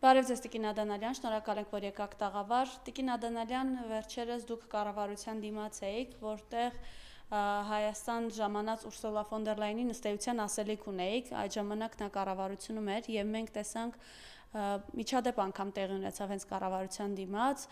Բարև ձեզ Տիկին Ադանալյան, շնորհակալ ենք, որ եկաք տաղավար։ Տիկին Ադանալյան, վերջերս դուք կառավարության դիմաց էիք, որտեղ Հայաստան ժամանած Ուրսուլա ֆոն դեր Լայնի նստեյության ասելիք ունեիք, այդ ժամանակ նա կառավարությունում էր եւ մենք տեսանք միջադեպ անգամ տեղի ունեցավ հենց կառավարության դիմաց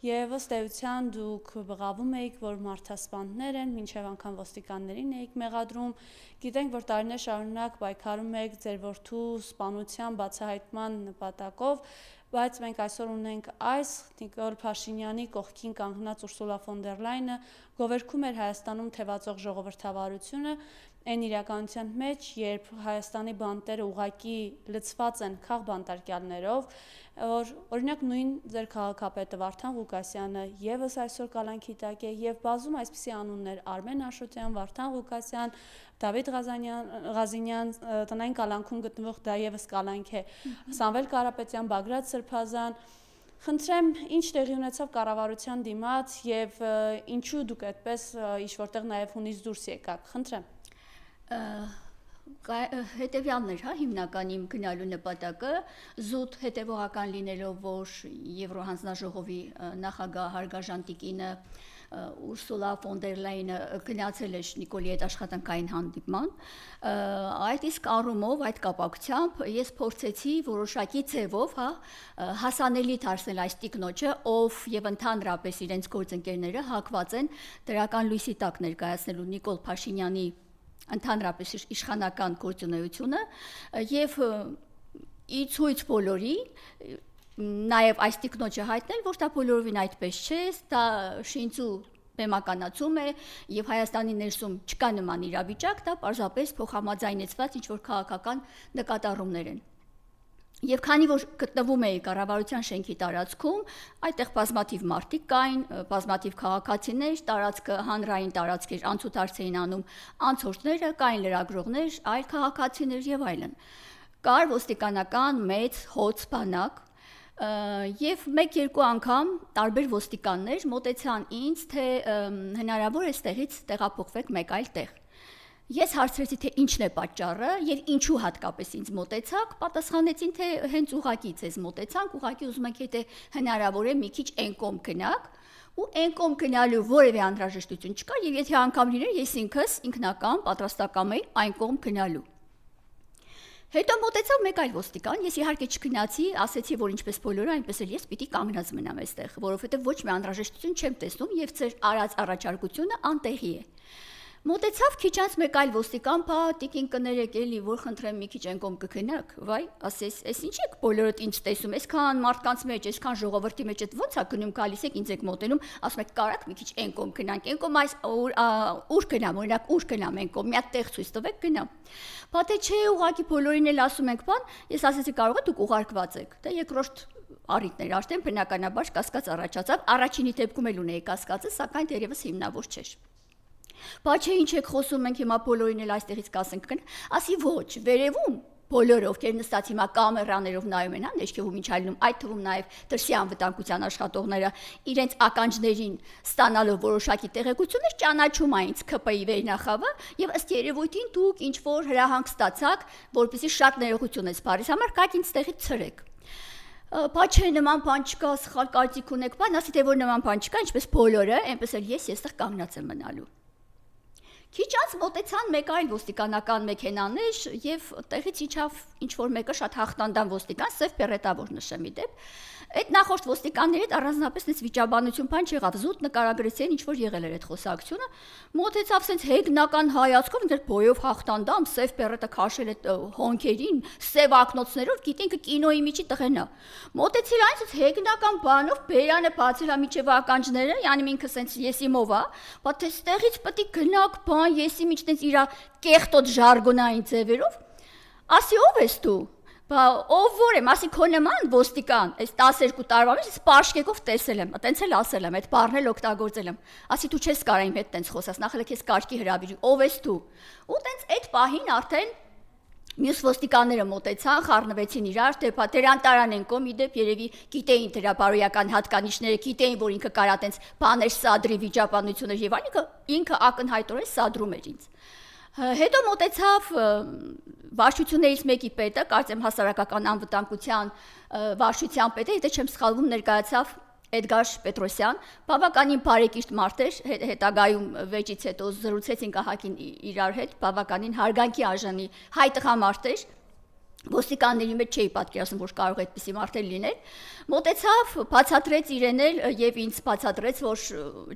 եւ ըստ էության դուք բղավում էիք, որ մարդասպաններ են, մինչեւ անգամ ոստիկաններին էիք մեղադրում։ Գիտենք, որ տարիներ շարունակ պայքարում եք ձեր որդու սպանության բացահայտման նպատակով, բայց մենք այսօր ունենք այս Նիկոլ Փաշինյանի կողքին կանգնած Ուրսուլա ֆոն դեր Լայնը գովերգում էր Հայաստանում թևածող ժողովրդավարությունը այն իրականության մեջ, երբ Հայաստանի բանտերը ուղակի լցված են քաղբանտարկյալներով, որ օրինակ նույն ձեր քաղաքապետը Վարդան Ղուկասյանը եւս այսօր կալանքի տակ է եւ բազում այսպիսի անուններ Արմեն Աշոտյան, Վարդան Ղուկասյան, Դավիթ Ղազինյան, տնային կալանքում գտնվող դա եւս կալանք է, Սամվել Կարապետյան, Բագրատ Սրբազան, խնդրեմ, ինչ տեղի ունեցավ կառավարության դիմաց եւ ինչու դուք այդպես ինչ որտեղ նաեւ հունից դուրս եկաք, խնդրեմ։ Հետևյալն էր, հիմնական իմ գնալու նպատակը, զուտ հետևողական լինելով, որ Եվրոհանձնաժողովի նախագահ Հարգարժան տիկինը Ուրսուլա ֆոն դեր Լայնը գնացել էր Նիկոլի հետ աշխատանքային հանդիպման, այդ իսկ առումով, այդ կապակցությամբ ես փորձեցի որոշակի ձևով հասանելի դարձնել այս տիկնոջը, ով եւ ընդհանրապես իրենց գործընկերները հակված են դրական լույսի տակ ներկայացնելու Նիկոլ Փաշինյանի ընդհանրապես իշխանական գործունեությունը եւ ի ցույց բոլորի նաեւ այս տիկնոջը հայտնել, որ դա բոլորովին այդպես չէ, դա շինծու բեմականացում է եւ Հայաստանի ներսում չկա նման իրավիճակ, դա պարզապես փոխհամաձայնեցված ինչ-որ քաղաքական նկատառումներ են։ Եվ քանի որ գտնվում էի կառավարության շենքի տարածքում, այդտեղ բազմաթիվ մարդիկ կային, բազմաթիվ քաղաքացիներ, տարածքը հանրային տարածք էր, անցուդարձ էին անում անցորդները, կային լրագրողներ, այլ քաղաքացիներ եւ այլն։ Կար ոստիկանական մեծ հոծ բանակ, եւ մեկ-երկու անգամ տարբեր ոստիկաններ մոտեցան ինձ, թե հնարավոր է ստեղից տեղափոխվեք մեկ այլ տեղ։ Ես հարցրեցի, թե ինչն է պատճառը եւ ինչու հատկապես ինձ մոտեցաք, պատասխանեցին, թե հենց ուղակի ձեզ մոտեցանք, ուղակի ուզում ենք եթե հնարավոր է մի քիչ այն կողմ գնաք, ու այն կողմ գնալու որևէ անհրաժեշտություն չկա եւ եթե անգամ լիներ, ես ինքս ինքնական պատրաստական էի այն կողմ գնալու։ Հետո մոտեցավ մեկ այլ ոստիկան, ես իհարկե չգնացի, ասեցի, որ ինչպես բոլորը, այնպես էլ ես պիտի կանգնած մնամ այստեղ, որովհետեւ ոչ մի անհրաժեշտություն չեմ տեսնում եւ ձեր արած առաջարկությունը անտեղի է։ Մոտեցավ քիչ անց մեկ այլ ոստիկան, բա տիկին կներեք էլի, որ խնդրեմ մի քիչ այն կողմ կգնաք, վայ, ասես, այս ինչ եք բոլորդ ինձ տեսում, այսքան մարդկանց մեջ, այսքան ժողովրդի մեջ այդ ո՞նց է գնում գալիս եք ինձ եք մոտենում, ասում եք կարաք մի քիչ այն կողմ գնանք, այն կողմ այս ուր գնամ, օրինակ ուր գնամ այն կողմ, մի հատ տեղ ցույց տվեք գնամ։ Բա թե չէ, ուղղակի բոլորին էլ ասում ենք բան, ես ասեցի կարող է դուք ուղարկված եք։ Դա երկրորդ առիթներ արդեն բնականաբար կասկած առաջացավ, առաջինի դեպքում էլ ունեի կասկածը, սակայն դեռևս հիմնավոր չէր։ Բա չէ ինչ եք խոսում, մենք հիմա բոլորին էլ այստեղից կասենք կն, ասի ոչ, վերևում բոլորը ովքեր նստած հիմա կամերաներով նայում են, ներքևում ինչ այլնում, այդ թվում նաև դրսի անվտանգության աշխատողները իրենց ականջներին ստանալով որոշակի տեղեկություններ ճանաչում այն ՔՊ-ի վերնախավը եւ ըստ երևույթին դուք ինչ որ հրահանգ ստացաք, որպեսզի շատ ներողություն ես բարիս համար կայք ինձ տեղից ցրեք։ Բա չէ նման բան չկա, սխալ կարծիք ունեք, բան ասի թե որ նման բան չկա, ինչպես բոլորը, այնպես էլ ես այստեղ կանգնած եմ մնալու։ Քիչ անց մոտեցան մեկ այլ ոստիկանական մեքենաներ եւ տեղից իջավ ինչ որ մեկը շատ հաղթանդամ ոստիկան, սև պերետավոր նշեմ իդեպ։ Այդ նախորդ ոստիկանների հետ առանձնապես այս վիճաբանություն բան չեղավ, զուտ նկարագրեցին ինչ որ եղել էր այդ խոսակցությունը, մոտեցավ սենց հեգնական հայացքով, ինձ բոյով հաղթանդամ, սև պերետը քաշել այդ հոնքերին, սև ակնոցներով, գիտենք կինոյի միջի տղենա։ Մոտեցիր այն սենց հեգնական բանով բերանը բացել ա միջև ականջները, յանի ինքը սենց եսի մովա, բա թե ստեղից պետք է գնաք բան, եսի միջ տենց իրա կեղտոտ ժարգոնային ձևերով, ասի ով ես դու։ Բա ով որ եմ, ասի քո նման ոստիկան, այս 12 տարվա մեջ սպաշկեկով տեսել եմ, տենց էլ ասել եմ, այդ բառն էլ օգտագործել եմ։ Ասի դու չես կարող իմ հետ տենց խոսաս, նախ էլ քեզ կարգի հրավիրի, ով ես դու։ Ու տենց այդ պահին արդեն մյուս ոստիկանները մոտեցան, խառնվեցին իրար, թե դրան տարան են կոմ, իդեպ երևի գիտեին դրա բարոյական հատկանիշները, գիտեին, որ ինքը կարա տենց բաներ սադրի վիճաբանություններ եւ այլն, ինքը ակնհայտորեն սադրում էր ինձ։ Հետո մոտեցավ վարչություններից մեկի պետը, կարծեմ հասարակական անվտանգության վարչության պետը, եթե չեմ սխալվում, ներկայացավ Էդգար Պետրոսյան, բավականին բարեկիրթ մարդ էր, հետագայում վեճից հետո զրուցեցինք ահագին իրար հետ, բավականին հարգանքի արժանի հայ տղամարդ էր, ոստիկանների մեջ չէի պատկերացնում, որ կարող է այդպիսի մարդեր լինել, մոտեցավ, բացատրեց իրեն էլ եւ ինձ բացատրեց, որ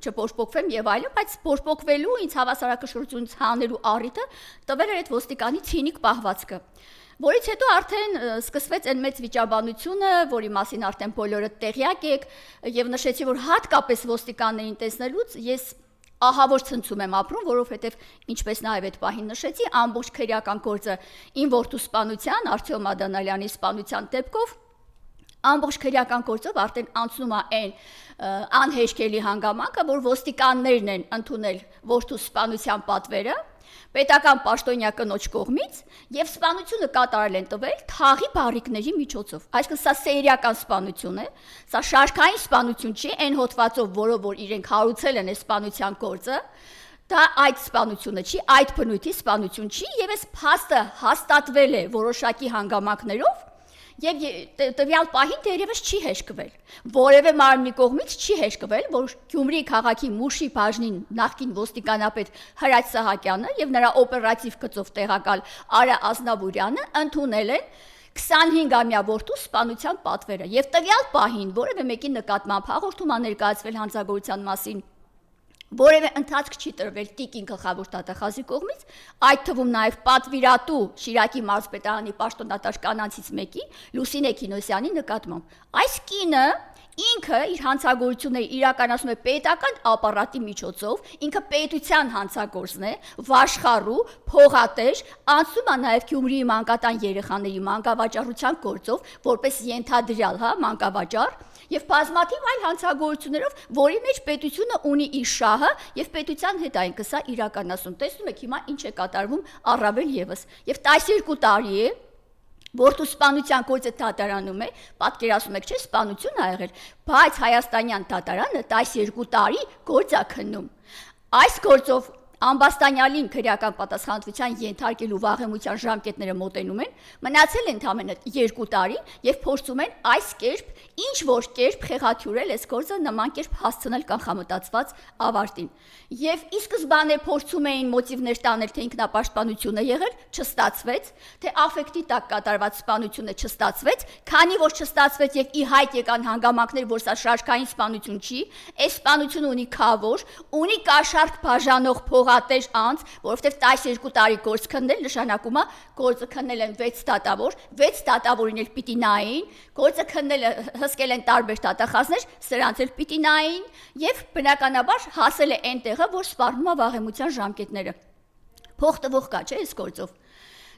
չփոշփոքվեմ եւ այլն, բայց փոշփոքվելու ինձ հավասարակշռությունից հանելու առիթը տվել էր այդ ոստիկանի ցինիկ պահվածքը, որից հետո արդեն սկսվեց այն մեծ վիճաբանությունը, որի մասին արդեն բոլորը տեղյակ եք, եւ նշեցի, որ հատկապես ոստիկաններին տեսնելուց ես ահավոր ցնցում եմ ապրում, որովհետև ինչպես նաև այդ պահին նշեցի, ամբողջ քրեական գործը իմ որդու սպանության, Արտյոմ Ադանալյանի սպանության դեպքով ամբողջ քրեական գործով արդեն անցնում է այն անհեշտելի հանգամանքը, որ ոստիկաններն են ընդունել որդու սպանության պատվերը պետական պաշտոնյա կնոջ կողմից եւ սպանությունը կատարել են տվել թաղի բարիկների միջոցով։ Այսինքն սա սերիական սպանություն է, սա շարքային սպանություն չի, այն հոդվածով, որով որ իրենք հարուցել են այս սպանության գործը, դա այդ սպանությունը չի, այդ բնույթի սպանություն չի եւ այս փաստը հաստատվել է որոշակի հանգամանքներով եւ տվյալ պահին դերևս չի հեշկվել։ Որևէ մարմնի կողմից չի հեշկվել, որ Գյումրի քաղաքի Մուշի բաժնին նախկին ոստիկանապետ Հրաչ Սահակյանը եւ նրա օպերատիվ գծով տեղակալ Արա Ազնավուրյանը ընդունել են 25-ամյա որդու սպանության պատվերը եւ տվյալ պահին որևէ մեկի նկատմամբ հաղորդում ներկայացվել հանցագործության մասին որևէ ընթացք չի տրվել Տիկին գլխավոր դատախազի կողմից, այդ թվում նաև պատվիրատու Շիրակի մարզպետարանի պաշտոնատար կանանցից մեկի Լուսինե Քինոսյանի նկատմամբ։ Այս կինը ինքը իր հանցագործությունները իրականացնում է պետական ապարատի միջոցով, ինքը պետության հանցագործն է, վաշխառու, փողատեր, անցնում է նաև Գյումրիի մանկատան երեխաների մանկավաճառության գործով, որպես ենթադրյալ, մանկավաճառ, եւ բազմաթիվ այլ հանցագործություններով, որի մեջ պետությունը ունի իր շահը եւ պետության հետ այնքը սա իրականացում։ Տեսնում եք հիմա ինչ է կատարվում առավել եւս։ Եվ 12 տարի է Որդու սպանության գործը դատարանում է, պատկերացնում եք, չէ, սպանություն ա եղել, բայց հայաստանյան դատարանը 12 տարի գործ ա քննում։ Այս գործով Ամբաստանյալին քրեական պատասխանատվության ենթարկելու վաղեմության ժամկետները մոտենում են, մնացել են ընդամենը 2 տարի եւ փորձում են այս կերպ ինչ որ կերպ խեղաթյուրել այս գործը նման կերպ հասցնել կանխամտածված ավարտին։ Եվ ի սկզբանե փորձում էին մոտիվներ տանել, թե ինքնապաշտպանություն է եղել, չստացվեց, թե աֆեկտի տակ կատարված սպանությունը չստացվեց, քանի որ չստացվեց եւ ի հայտ եկան հանգամանքներ, որ սա շարքային սպանություն չի, այս սպանությունը ունի քավոր, ունի կաշառք բաժանող փողատեր անց, որովհետեւ 12 տարի գործ քննել նշանակում է գործը քննել են 6 դատավոր, 6 դատավորին էլ պիտի նային, գործը քննել հսկել են տարբեր դատախազներ, սրանց էլ պիտի նային եւ բնականաբար հասել է այն տեղը, որ սպառնում է վաղեմության ժամկետները։ Փող տվող կա, չէ՞, այս գործով։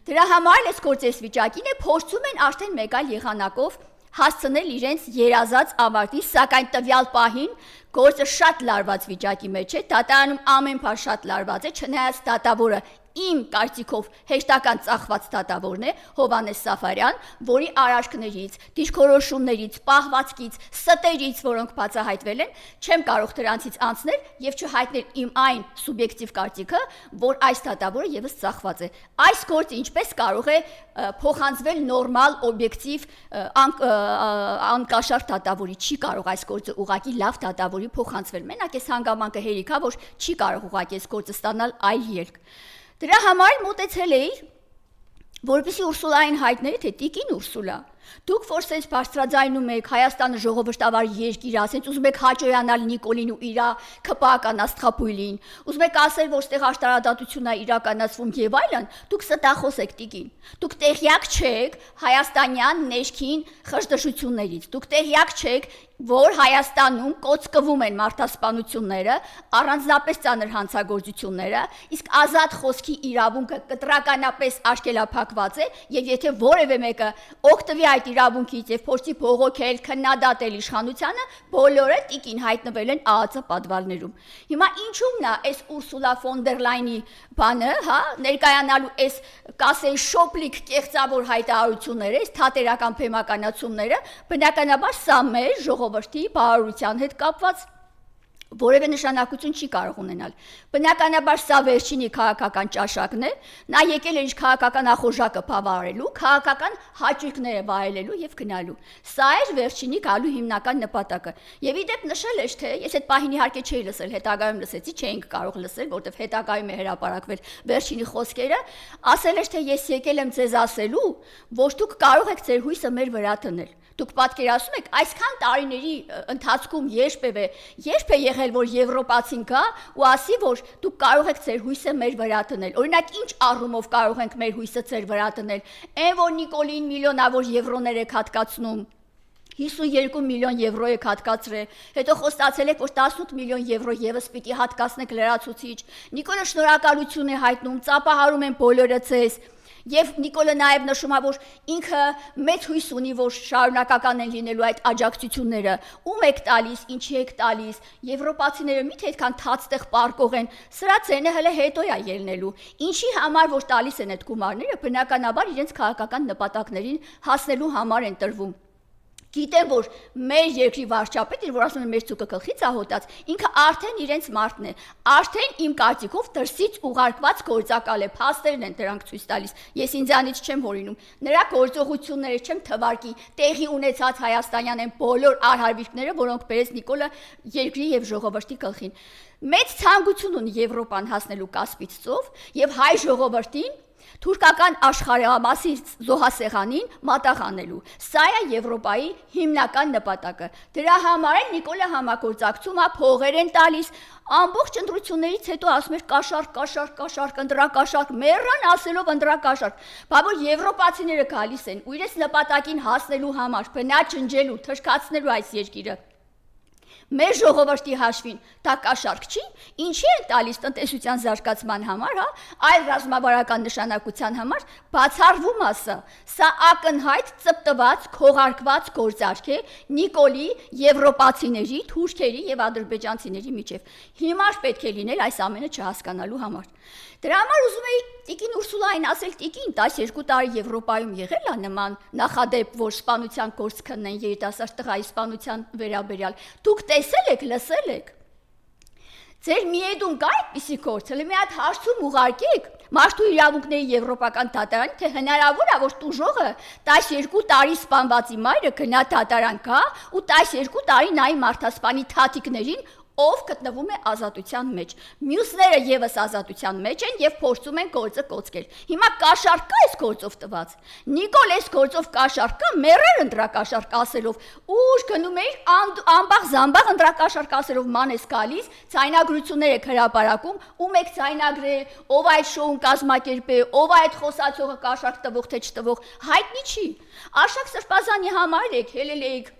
Դրա համար այս գործես վիճակին է փորձում են արդեն մեկ այլ եղանակով հասցնել իրենց երազած ավարտի, սակայն տվյալ պահին գործը շատ լարված վիճակի մեջ է, դատարանում ամեն բան շատ լարված է, չնայած դատավորը իմ կարծիքով հեշտական ծախված դատավորն է Հովհաննես Սաֆարյան, որի արարքներից, դիրքորոշումներից, պահվածքից, ստերից, որոնք բացահայտվել են, չեմ կարող դրանցից անցնել եւ չհայտնել իմ այն սուբյեկտիվ կարծիքը, որ այս դատավորը եւս ծախված է։ Այս գործը ինչպես կարող է փոխանցվել նորմալ, օբյեկտիվ, անկաշառ դատավորի, չի կարող այս գործը ուղղակի լավ դատավորի փոխանցվել։ Մենակ այս հանգամանքը հերիք է, որ չի կարող ուղղակի այս գործը ստանալ այլ ելք։ Դրա համար մոտեցել էի, որպեսզի Ուրսուլային հայտնեի, թե Տիկին Ուրսուլա, դուք որ սենց բարձրաձայնում եք Հայաստանը ժողովրդավար երկիր, ասենց ուզում եք հաճոյանալ Նիկոլին ու իրա քպական աստղապույլին, ուզում եք ասել, որ ստեղ աշտարադատությունն է իրականացվում եւ այլն, դուք ստախոս եք Տիկին։ Դուք տեղյակ չեք հայաստանյան ներքին խժդժություններից, դուք տեղյակ չեք, որ Հայաստանում կոծկվում են մարդասպանությունները, առանձնապես ծանր հանցագործությունները, իսկ ազատ խոսքի իրավունքը կտրականապես արգելափակված է, եւ եթե որևէ մեկը օգտվի այդ իրավունքից եւ փորձի բողոքել, քննադատել իշխանությանը, բոլորը Տիկին հայտնվել են ԱԱԾ պատվալներում։ Հիմա ինչու՞մն է այս Ուրսուլա ֆոն դեր Լայնի բանը, ներկայանալու այս կասեի շոպլիկ կեղծավոր հայտարարությունները, այս թատերական փեմականացումները, բնականաբար սա մեր ժողովրդի բարօրության հետ կապված որևէ նշանակություն չի կարող ունենալ։ Բնականաբար սա վերջինի քաղաքական ճաշակն է, նա եկել է իր քաղաքական ախորժակը բավարարելու, քաղաքական հաճույքները վայելելու եւ գնալու։ Սա էր վերջինի գալու հիմնական նպատակը։ Եվ իդեպ նշել էր, թե ես այդ պահին իհարկե չէի լսել, հետագայում լսեցի, չէինք կարող լսել, որովհետեւ հետագայում է հրապարակվել վերջինի խոսքերը, ասել էր, թե ես եկել եմ ձեզ ասելու, որ դուք կարող եք ձեր հույսը մեր վրա դնել։ Դուք պատկերացնում եք, այսքան տարիների ընթացքում երբ է եղել, որ եվրոպացին գա ու ասի, որ դուք կարող եք ձեր հույսը մեր վրա դնել։ Օրինակ, ինչ առումով կարող ենք մեր հույսը ձեր վրա դնել։ Այն որ Նիկոլին միլիոնավոր եվրոներ եք հատկացնում, 52 միլիոն եվրո եք հատկացրել, հետո խոստացել եք, որ 18 միլիոն եվրո եւս պիտի հատկացնեք լրացուցիչ։ Նիկոլը շնորհակալություն է հայտնում, ծափահարում են բոլորը ձեզ։ Եվ Նիկոլը նաև նշում է, որ ինքը մեծ հույս ունի, որ շարունակական են լինելու այդ աջակցությունները, ում եք տալիս, ինչի եք տալիս, եվրոպացիները միթե այդքան թացտեղ պարկող են, սրա ցենը հələ հետո է ելնելու, ինչի համար որ տալիս են այդ գումարները, բնականաբար իրենց քաղաքական նպատակներին հասնելու համար են տրվում։ Գիտեմ, որ մեր երկրի վարչապետը, որ ասում են մեր ցուկը գլխից ահոտած, ինքը արդեն իրենց մարդն է, արդեն իմ կարծիքով դրսից ուղարկված գործակալ է, փաստերն են դրանք ցույց տալիս։ Ես ինձանից չեմ հորինում, նրա գործողությունները չեմ թվարկի, տեղի ունեցած հայաստանյան են բոլոր արհավիրքները, որոնք բերեց Նիկոլը երկրի եւ ժողովրդի գլխին։ Մեծ ցանկություն ունի Եվրոպան հասնելու Կասպից ծով եւ հայ ժողովրդին թուրքական աշխարհամասի զոհասեղանին մատաղանելու։ Սա է Եվրոպայի հիմնական նպատակը։ Դրա համար էլ Նիկոլը համագործակցում է, փողեր են տալիս, ամբողջ ընտրություններից հետո ասում էր կաշառք, ընտրակաշառք, մեռան ասելով ընտրակաշառք։ Բա որ եվրոպացիները գալիս են ու իրենց նպատակին հասնելու համար, բնաճնջելու, թշկացնելու այս երկիրը։ Մեր ժողովրդի հաշվին դա կաշառք չի, ինչի են տալիս տնտեսության զարգացման համար, հա, այլ ռազմավարական նշանակության համար, բացառվում է սա ակնհայտ ծպտված, քողարկված գործարք է Նիկոլի, եվրոպացիների, թուրքերի եւ ադրբեջանցիների միջև։ Հիմար պետք է լինել այս ամենը չհասկանալու համար։ Դրա համար ուզում էի Տիկին Ուրսուլային ասել, Տիկին, 12 տարի Եվրոպայում եղել է նման նախադեպ, որ սպանության գործ քննեն երիտասարդ տղայի սպանության վերաբերյալ։ Դուք տեսել եք, լսել եք։ Ձեր միեդուն կա այդպիսի գործ, հələ մի հատ հարցում ուղարկեք Մարդու իրավունքների եվրոպական դատարան, թե հնարավոր է, որ տուժողը 12 տարի սպանվածի մայրը գնա դատարան գա ու 12 տարի նայի մարդասպանի թաթիկներին, ով գտնվում է ազատության մեջ։ Մյուսները եւս ազատության մեջ են եւ փորձում են գործը կոծկել։ Հիմա կաշառք կա այս գործով տված։ Նիկոլ այս գործով կաշառք կա, մեռեր ընտրակաշառք ասելով, ուր գնում էիր ամբախ զամբախ ընտրակաշառք ասելով ման ես գալիս, ցայնագրություններ եք հրապարակում, ում եք ցայնագրել, ով այդ շոուն կազմակերպել, ով այդ խոսացողը կաշառք տվող թե չտվող, հայտնի չի։ Արշակ Սրբազանի համար եք, հելել եք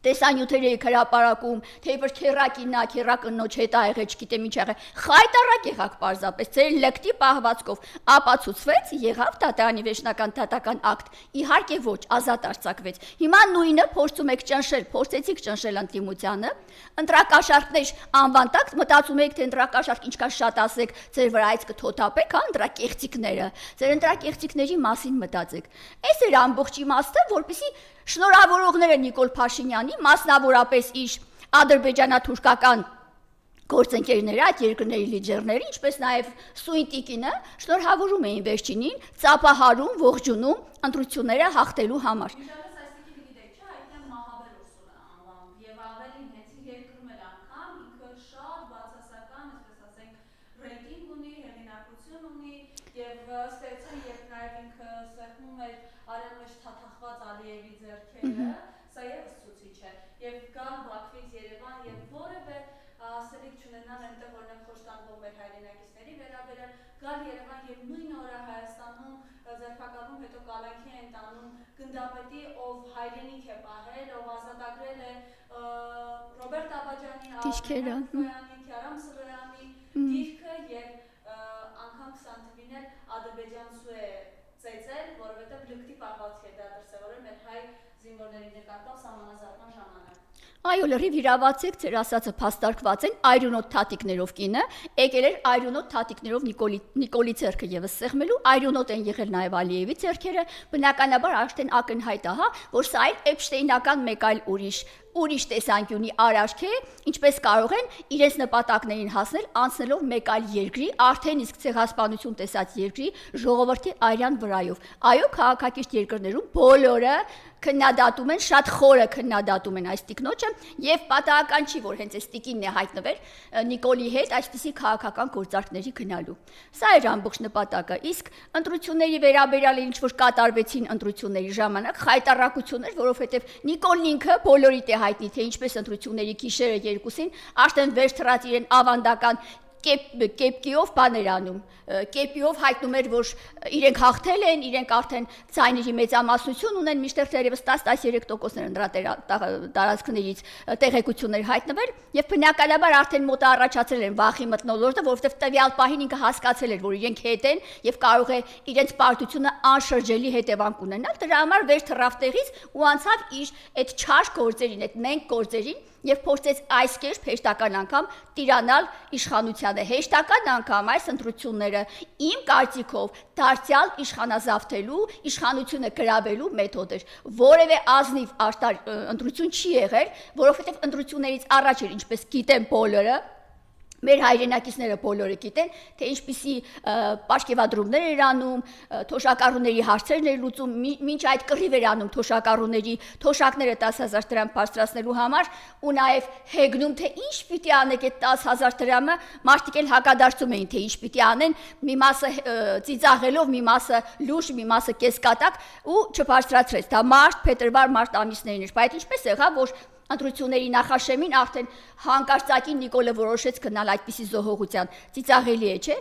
տեսանյութերի հրապարակում, թե իբր քերակինա, քերակնոջ հետ ա եղել, չգիտեմ ինչ եղել, խայտարակ եղաք պարզապես, ձեր լկտի պահվածքով ապացուցվեց, եղավ դատարանի վերջնական դատական ակտ, իհարկե ոչ, ազատ արձակվեց։ Հիմա նույնը փորձում եք ճնշել, փորձեցիք ճնշել ընդդիմությանը, ընտրակաշառքներ անվան տակ, մտածում եք, թե ընտրակաշառք ինչքան շատ ասեք, ձեր վրայից կթոթափեք, հա, ընտրակեղծիքները, ձեր ընտրակեղծիքների մասին մտածեք։ Այս էր ամբողջ իմաստը, որպեսզի շնորհավորողները Նիկոլ Փաշինյանի, մասնավորապես իր ադրբեջանա-թուրքական գործընկերները, այդ երկրների լիդերները, ինչպես նաև Սույն Տիկինը շնորհավորում էին վերջինին, ծափահարում, ողջունում ընտրությունները հաղթելու համար։ Սա ևս ցուցիչ է եւ կան Բաքվից Երևան եւ որևէ ասելիք չունենան այնտեղ օրինակ խոշտանգող մեր հայրենակիցների վերաբերել գալ Երևան եւ նույն օրը Հայաստանում ձերբակալում հետո կալանքի են տանում գնդապետի ով հայրենիք է պահել ով ազատագրել է Ռոբերտ Աբաջանի Ալիանի Քյարամ Սրոյանի դիրքը եւ անգամ 20 թվին էլ ադրբեջանցու է ծեծել որովհետեւ լկտի պահվածք է դա դրսեւորել մեր հայ զինվորների նկատմամբ սահմանազատման ժամանակ։ Այո, լրիվ իրավացեք, ձեր ասածը փաստարկված են, այրունոտ թաթիկներով կինը, եկել էր այրունոտ թաթիկներով Նիկոլի ձեռքը եւս սեղմելու, այրունոտ են եղել նաեւ Ալիևի ձեռքերը, բնականաբար արդեն ակնհայտ է, հա, որ սա այլ Էփշտեյնական մեկ այլ ուրիշ ուրիշ տեսանկյունի արարք է, ինչպես կարող են իրենց նպատակներին հասնել անցնելով մեկ այլ երկրի, արդեն իսկ ցեղասպանություն տեսած երկրի ժողովրդի արյան վրայով։ Այո, քաղաքակիրթ երկրներում բոլորը քննադատում են, շատ խորը քննադատում են այս տիկնոջը եւ պատահական չի, որ հենց այս տիկինն է հայտնվել Նիկոլի հետ այսպիսի քաղաքական գործարքների գնալու։ Սա էր ամբողջ նպատակը, իսկ ընտրությունների վերաբերյալ ինչ որ կատարվեցին ընտրությունների ժամանակ խայտառակություն էր, որովհետեւ Նիկոլն ինքը բոլորիդ է հայտնի, թե ինչպես ընտրությունների գիշերը երկուսին արդեն վեր թռած իրեն ավանդական կեպկիով բաներ անում, կեպիով հայտնում էր, որ իրենք հաղթել են, իրենք արդեն ցայների մեծամասնություն ունեն, միշտեղ թերևս 10-13% նրա տարածքներից տեղեկություններ հայտնվել, եւ բնականաբար արդեն մոտ առաջացել են վախի մթնոլորտը, որովհետեւ տվյալ պահին ինքը հասկացել էր, որ իրենք հետ են եւ կարող է իրենց պարտությունը անշրջելի հետևանք ունենալ, դրա համար վեր թռավ տեղից ու անցավ իր այդ չար գործերին, այդ նենք գործերին եւ փորձեց այս կերպ հեշտական անգամ տիրանալ իշխանությանը, հեշտական անգամ այս ընտրությունները իմ կարծիքով դարձյալ իշխանազավթելու, իշխանությունը գրավելու մեթոդ էր, որևէ ազնիվ արտար ընտրություն չի եղել, որովհետեւ ընտրություններից առաջ էր, ինչպես գիտեն բոլորը, մեր հայրենակիցները բոլորը գիտեն, թե ինչպիսի պաշկևադրումներ էր անում, թոշակառուների հարցերն էր լուծում, մինչ այդ կռիվ էր անում թոշակառուների թոշակները 10,000 դրամ բարձրացնելու համար ու նաև հեգնում, թե ինչ պիտի անեք այդ 10,000 դրամը, մարդիկ էլ հակադարձում էին, թե ինչ պիտի անեն, մի մասը ծիծաղելով, մի մասը լուշ, մի մասը կեսկատակ ու չբարձրացրեց։ Դա մարտ, փետրվար, մարտ ամիսներին էր, բայց ինչպես եղավ, որ ընտրությունների նախաշեմին արդեն հանկարծակին Նիկոլը որոշեց գնալ այդպիսի զոհողության, ծիծաղելի է, չէ՞,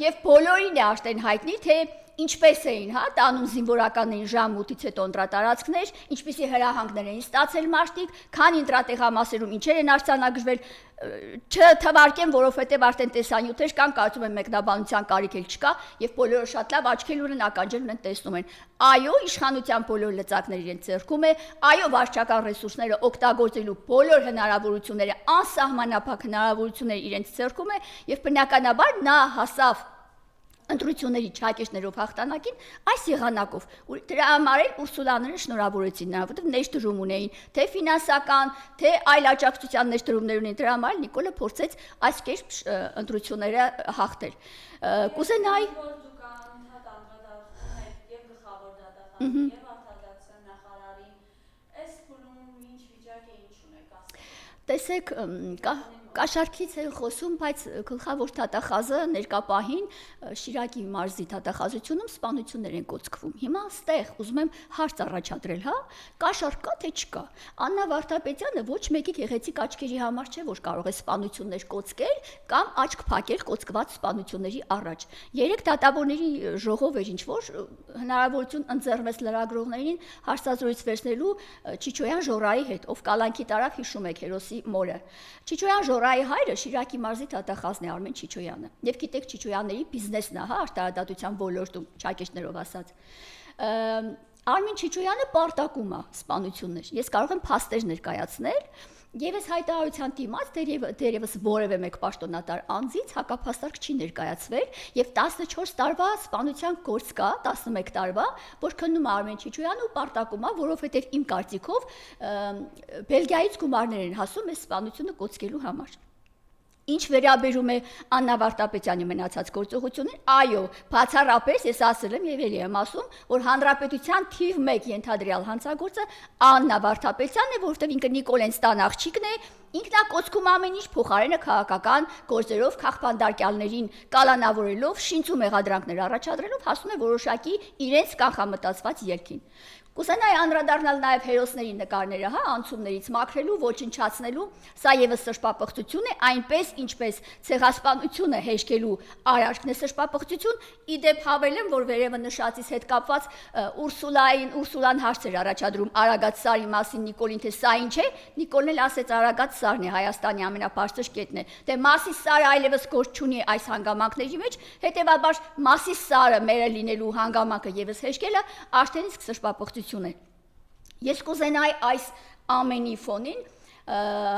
եւ բոլորին է արդեն հայտնի, թե ինչպես էին, հա, տանում զինվորականներին ժամ 8-ից հետո ընտրատարածքներ, ինչպիսի հրահանգներ էին ստացել մարդիկ, քանի ընտրատեղամասերում ինչեր են արձանագրվել, չթվարկեմ, որովհետև արդեն տեսանյութեր կան, կարծում եմ մեկնաբանության կարիք էլ չկա, եւ բոլորը շատ լավ աչքել ունեն, ականջել ունեն, տեսնում են։ Այո, իշխանության բոլոր լծակները իրենց ձեռքում է, այո, վարչական ռեսուրսները օգտագործելու բոլոր հնարավորությունները, անսահմանափակ հնարավորությունները իրենց ձեռքում է, եւ բնականաբար նա հասավ ընտրությունների չակեշներով հաղթանակին այս եղանակով դրա համար էլ ուրսուլաները շնորհավորեցին նրան, որովհետև ներդրում ունեին, թե ֆինանսական, թե այլ աջակցության ներդրումներ ունեին, դրա համար Նիկոլը փորձեց այս կերպ ընտրությունները հաղթել։ Կուզենայի տեսեք, կաշառքից են խոսում, բայց գլխավոր դատախազը ներկապահին Շիրակի մարզի դատախազությունում սպանություններ են կոծկվում։ Հիմա ստեղ ուզում եմ հարց առաջադրել, հա, կաշառք կա թե չկա։ Աննա Վարդապետյանը ոչ մեկի գեղեցիկ աչքերի համար չէ, որ կարող է սպանություններ կոծկել կամ աչք փակել կոծկված սպանությունների առաջ։ 3 դատավորների ժողով էր ինչ որ հնարավորություն ընձեռվեց լրագրողներին հարցազրույց վերցնելու Չիչոյան Ժորայի հետ, ով կալանքի տարավ, հիշում եք, հերոսի մորը։ Չիչոյան Ժորայի հայրը Շիրակի մարզի դատախազն է Արմեն Չիչոյանը։ Եվ գիտեք Չիչոյանների բիզնեսն է, հա, արտարադատության ոլորտում, չակեշներով ասած։ Արմեն Չիչոյանը պարտակում է սպանություններ։ Ես կարող եմ փաստեր ներկայացնել, եւ այս հայտարարության դիմաց դերևս որևէ մեկ պաշտոնատար անձից հակափաստարկ չի ներկայացվել եւ 14 տարվա սպանության գործ կա, 11 տարվա, որ քննում է Արմեն Չիչոյանը ու պարտակում է, որովհետեւ իմ կարծիքով Բելգիայից գումարներ են հասում այս սպանությունը կոծկելու համար։ Ինչ վերաբերում է Աննա Վարդապետյանի մնացած գործողությունին, այո, բացառապես ես ասել եմ եւ ելի եմ ասում, որ հանրապետության թիվ 1 ենթադրյալ հանցագործը Աննա Վարդապետյանն է, որովհետեւ ինքը Նիկոլենստան աղջիկն է, ինքնակոծքում ամեն ինչ փոխարենը քաղաքական գործերով քաղբանդարկյալներին կալանավորելով, շինծու մեղադրանքներ առաջադրելով հասնում է որոշակի իրենց կանխամտածված ելքին։ Կուզենայի անդրադառնալ նաև հերոսների նկարները, հա, անցումներից մաքրելու, ոչնչացնելու, սա եւս սրբապղծություն է, այնպես ինչպես ցեղասպանությունը հեշտելու արարքն է սրբապղծություն, իդեպ հավելեմ, որ վերևը նշածից հետ կապված Ուրսուլան հարցեր առաջադրում Արագած Սարի մասին Նիկոլին, թե սա ինչ է, Նիկոլն էլ ասեց Արագած Սարն է, Հայաստանի ամենաբարձր կետն է, թե Մասիս Սարը այլևս գործ չունի այս հանգամանքների մեջ, հետեւաբար Մասիս Սարը մերը լինելու հանգամանքը եւս հեշտելը արդեն իսկ սրբապղծություն է։ Ես կուզենայի այս ամենի ֆոնին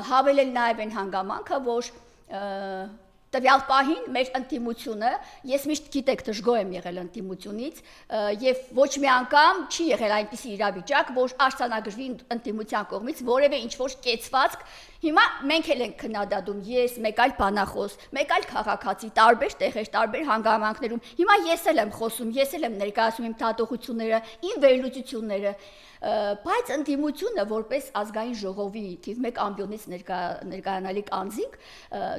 հավելել նաև այն հանգամանքը, որ տվյալ պահին մեր ընտիմությունը, ես միշտ գիտեք դժգոհ եմ եղել ընտիմությունից եւ ոչ մի անգամ չի եղել այնպիսի իրավիճակ, որ արձանագրվի ընտիմության կողմից որևէ ինչ-որ կեցվածք։ Հիմա մենք էլ ենք քննադատում, ես, մեկ այլ բանախոս, մեկ այլ քաղաքացի, տարբեր տեղեր, տարբեր հանգամանքներում։ Հիմա ես էլ եմ խոսում, ես էլ եմ ներկայացնում իմ դատողությունները, իմ վերլուծությունները, բայց ընդդիմությունը որպես ազգային ժողովի թիվ 1 ամբիոնից ներկայանալիք անձինք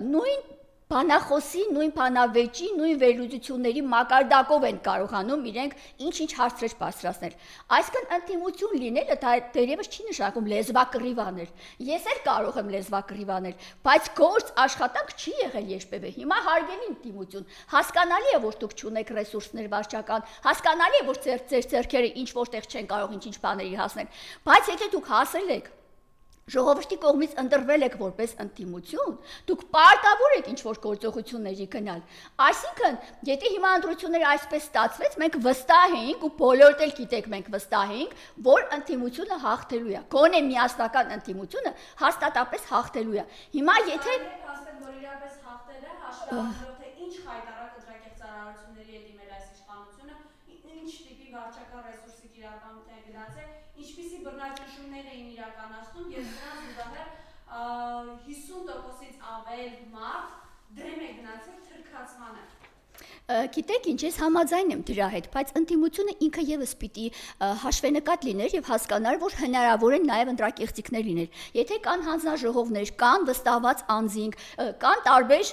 նույն բանախոսի, նույն բանավեճի, նույն վերլուծությունների մակարդակով են կարողանում իրենք ինչ-ինչ հարցեր բարձրացնել։ Այսինքն ընդդիմություն լինելը դա դերևս չի նշանակում լեզվակռիվ անել։ Ես էլ կարող եմ լեզվակռիվ անել, բայց գործ աշխատանք չի եղել երբևէ։ Հիմա հարգելի ընդդիմություն, հասկանալի է, որ դուք չունեք ռեսուրսներ վարչական, հասկանալի է, որ ձեր ձեռքերը ինչ որտեղ չեն կարող ինչ-ինչ բաների հասնել, բայց եթե դուք հասել եք ժողովրդի կողմից ընտրվել եք որպես ընդդիմություն, դուք պարտավոր եք ինչ-որ գործողությունների գնալ։ Այսինքն, եթե հիմա ընտրությունները այսպես ստացվեց, մենք վստահ էինք ու բոլորդ էլ գիտեք, մենք վստահ էինք, որ ընդդիմությունը հաղթելու է։ Գոնե միասնական ընդդիմությունը հաստատապես հաղթելու է։ Հիմա եթե որ իրապես հաղթել է, հաշվառելով թե ինչ խայտարակ ընտրակեղծարարությունների է դիմել այս իշխանությունը, ինչ տիպի վարչական ռեսուրսի կիրառմամբ է գնացել, ինչպիսի բռնաճնշումներ էին իրականացնում եւ դրանց զուգահեռ 50%-ից ավել մարդ դրեմ է գնացել թրքացմանը։ Գիտեք ինչ, ես համաձայն եմ դրա հետ, բայց ընդդիմությունը ինքը եւս պիտի հաշվենկատ լիներ եւ հասկանար, որ հնարավոր են նաեւ ընտրակեղծիքներ լինել։ Եթե կան հանձնաժողովներ, կան վստահված անձինք, կան տարբեր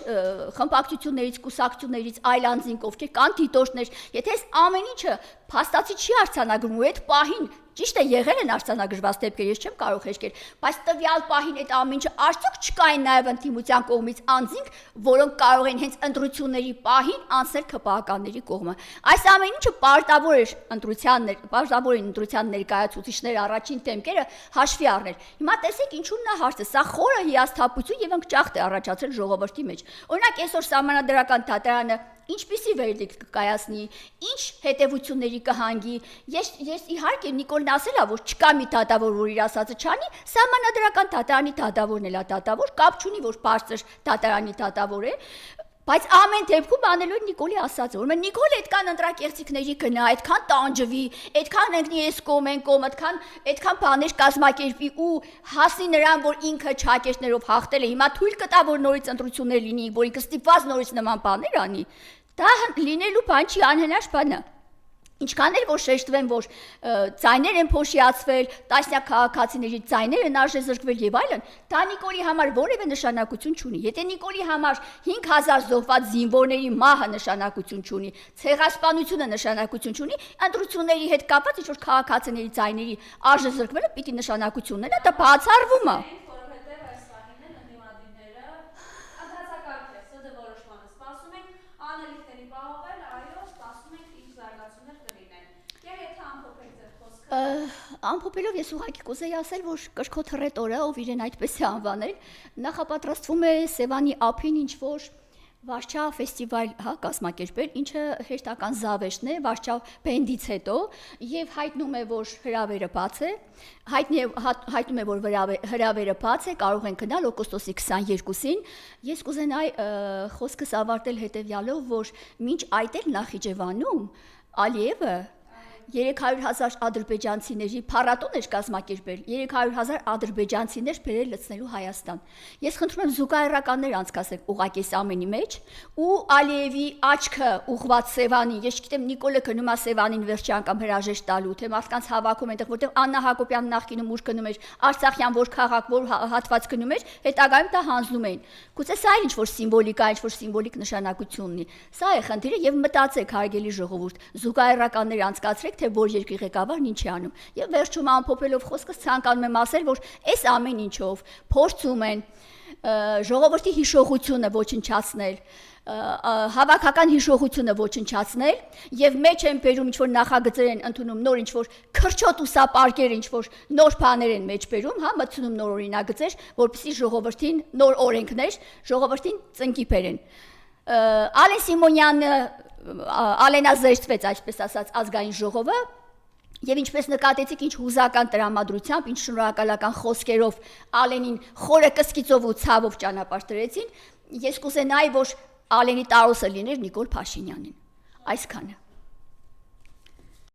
խմբակցություններից, կուսակցություններից այլ անձինք, ովքեր կան դիտորդներ, եթե այս ամեն ինչը փաստացի չի արձանագրվում ու այդ պահին ճիշտ է եղել են արձանագրված դեպքեր, ես չեմ կարող հեշտել, բայց տվյալ պահին այդ ամեն ինչը արդյոք չկային նաև ընդդիմության կողմից անձինք, որոնք կարող են հենց ընտրությունների պահին անցնել ՔՊԱ-ականների կողմը։ Այս ամեն ինչը պարտավոր են ընտրության ներկայացուցիչները առաջին դեմքերը հաշվի առնել։ Հիմա տեսեք ինչու՞ն է հարցը, սա խորը հիասթափություն եւ ընկճախտ է առաջացել ժողովրդի մեջ։ Օրինակ այսօր Սահմանադրական դատարանը ինչպիսի վերդիկտ կկայացնի, ինչ հետևությունների կհանգի։ Ես իհարկե Նիկոլն ասել է, որ չկա մի դատավոր, որ իր ասածը չանի, Սահմանադրական դատարանի դատավորն էլ է դատավոր, կապ չունի, որ բարձր դատարանի դատավոր է, բայց ամեն դեպքում անելու է Նիկոլի ասածը, որ Նիկոլը այդքան ընտրակեղծիքների գնա, այդքան տանջվի, այդքան ընկնի այս կողմ, այն կողմ, այդքան բաներ կազմակերպի ու հասնի նրան, որ ինքը չակերտներով հաղթել է, հիմա թույլ կտա, որ նորից ընտրություններ լինի, որ ինքը ստիպված նորից նման բաներ անի, դա լինելու բան չի, անհնար բան է։ Ինչքան էլ որ շեշտվեն, որ ձայներ են փոշիացվել, տասնյակ քաղաքացիների ձայներ են արժեզրկվել եւ այլն, դա Նիկոլի համար որևէ նշանակություն չունի։ Եթե Նիկոլի համար 5000 զոհված զինվորների մահը նշանակություն չունի, ցեղասպանությունը նշանակություն չունի, ընտրությունների հետ կապված ինչ-որ քաղաքացիների ձայների արժեզրկվելը պիտի նշանակություն ունենա, դա բացառվում է։ Ամփոփելով ես ուղղակի կուզեի ասել, որ կրկոթռետ օրը, ով իրեն այդպես է անվանել, նախապատրաստվում է Սևանի ափին ինչ-որ Վարչա ֆեստիվալ կազմակերպել, ինչը հերթական զավեշտն է Վարչա բենդից հետո եւ հայտնում է, որ հրավերը բաց է, հայտնում է, որ հրավերը բաց է, կարող են գնալ օգոստոսի 22-ին։ Ես կուզենայի խոսքս ավարտել հետեւյալով, որ մինչ այդ էլ Նախիջևանում Ալիևը 300,000 ադրբեջանցիների փառատոն էր կազմակերպել, 300,000 ադրբեջանցիներ բերել լցնելու Հայաստան։ Ես խնդրում եմ զուգահեռականներ անցկացնել ուղղակի ամենի մեջ ու Ալիևի աչքը ուղված Սևանին, ես չգիտեմ Նիկոլը գնում է Սևանին վերջի անգամ հրաժեշտ տալու, թե մարդկանց հավաքում այնտեղ, որտեղ Աննա Հակոբյանն նախկինում ուր գնում էր, Արցախյան որ քաղաք, որ հատված գնում էր, հետագայում դա հանձնում էին։ Գուցե սա ինչ որ սիմվոլիկա, ինչ որ սիմվոլիկ նշանակություն ունի։ Սա է խնդիրը եւ մտածեք հարգելի ժողովուրդ, զուգահեռականներ անցկացրեք, թե որ երկրի ղեկավարն ինչ է անում։ Եվ վերջում ամփոփելով խոսքս ցանկանում եմ ասել, որ այս ամեն ինչով փորձում են ժողովրդի հիշողությունը ոչնչացնել, հավաքական հիշողությունը ոչնչացնել եւ մեջ են բերում ինչ որ նախագծեր են ընդունում նոր ինչ որ քրչոտ ուսապարկեր ինչ որ նոր բաներ են մեջ բերում, հա, մտցնում նոր օրինագծեր, որպեսզի ժողովրդին նոր օրենքներ ժողովրդին ծնկի բերեն։ Ալեն Սիմոնյանը ալենազերծվեց, այսպես ասած, ազգային ժողովը եւ ինչպես նկատեցիք, ինչ հուզական տրամադրությամբ, ինչ շնորհակալական խոսքերով Ալենին խորը կսկիծով ու ցավով ճանապարհ դրեցին, ես կուզենայի, որ Ալենի տարոսը լիներ Նիկոլ Փաշինյանին։ Այսքանը։